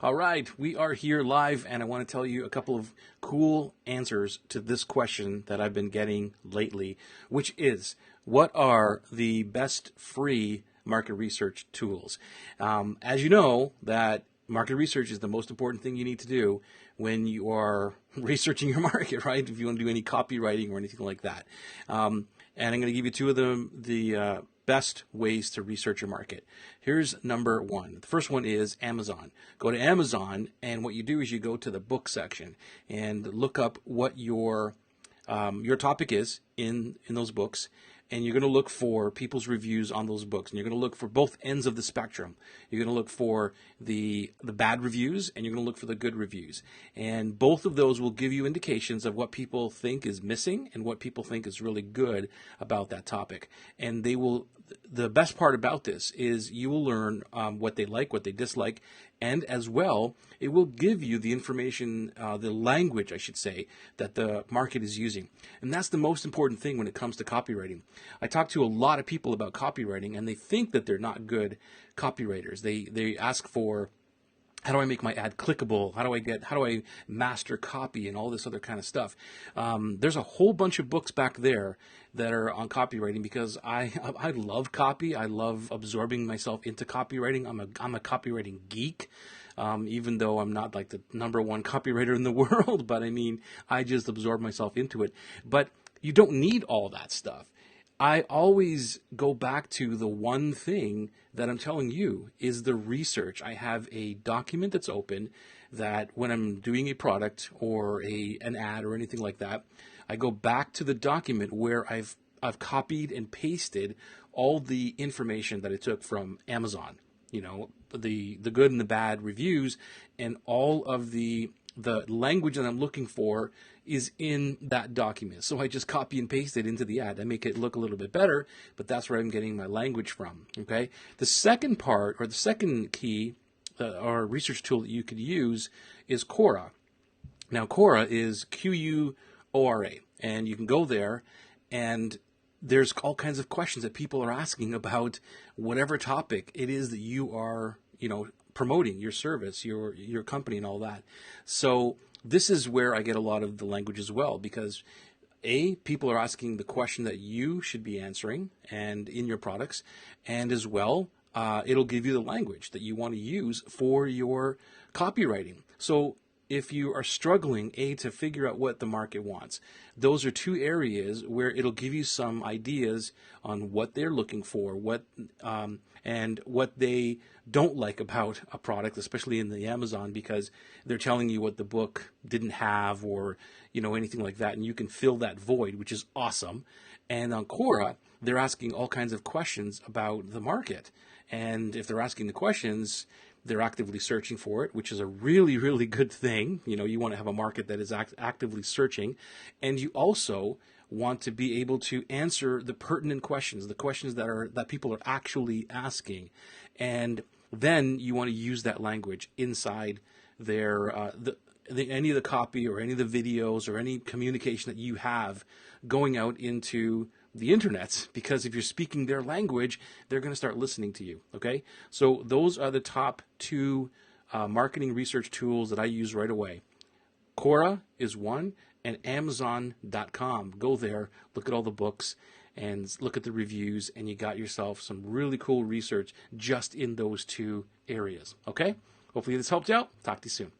All right, we are here live, and I want to tell you a couple of cool answers to this question that I've been getting lately, which is, what are the best free market research tools? As you know, that market research is the most important thing you need to do when you are researching your market, right? If you want to do any copywriting or anything like that. And I'm going to give you two of the best ways to research your market. Here's number one. The first one is Amazon. Go to Amazon, and what you do is you go to the book section and look up what your topic is in those books, and you're going to look for people's reviews on those books, and you're going to look for both ends of the spectrum. You're going to look for the bad reviews, and you're going to look for the good reviews, and both of those will give you indications of what people think is missing and what people think is really good about that topic. And the best part about this is you will learn what they like, what they dislike, and as well, it will give you the information, the language, I should say, that the market is using. And that's the most important thing when it comes to copywriting. I talk to a lot of people about copywriting, and they think that they're not good copywriters. They ask for, how do I make my ad clickable? How do I master copy and all this other kind of stuff? There's a whole bunch of books back there that are on copywriting, because I love copy. I love absorbing myself into copywriting. I'm a copywriting geek. Even though I'm not like the number one copywriter in the world, but I mean, I just absorb myself into it. But you don't need all that stuff. I always go back to the one thing that I'm telling you is the research. I have a document that's open that when I'm doing a product or an ad or anything like that, I go back to the document where I've copied and pasted all the information that I took from Amazon. You know, the good and the bad reviews, and all of the language that I'm looking for is in that document. So I just copy and paste it into the ad. I make it look a little bit better, but that's where I'm getting my language from. Okay. The second part, or the second key or research tool that you could use is Quora. Now, Quora is Quora, and you can go there, and there's all kinds of questions that people are asking about whatever topic it is that you are, promoting your service, your company, and all that. So this is where I get a lot of the language as well, because people are asking the question that you should be answering and in your products, and as well, it'll give you the language that you want to use for your copywriting. So if you are struggling, to figure out what the market wants, those are two areas where it'll give you some ideas on what they're looking for, and what they don't like about a product, especially in the Amazon, because they're telling you what the book didn't have, or anything like that, and you can fill that void, which is awesome. And on Quora, they're asking all kinds of questions about the market, and if they're asking the questions, they're actively searching for it, which is a really, really good thing. You want to have a market that is actively searching, and you also want to be able to answer the pertinent questions, the questions that people are actually asking, and then you want to use that language inside their any of the copy or any of the videos or any communication that you have going out into the internet, because if you're speaking their language, they're going to start listening to you. Okay, so those are the top two marketing research tools that I use right away. Quora is one, and Amazon.com. Go there, look at all the books, and look at the reviews, and you got yourself some really cool research just in those two areas. Okay, hopefully this helped you out. Talk to you soon.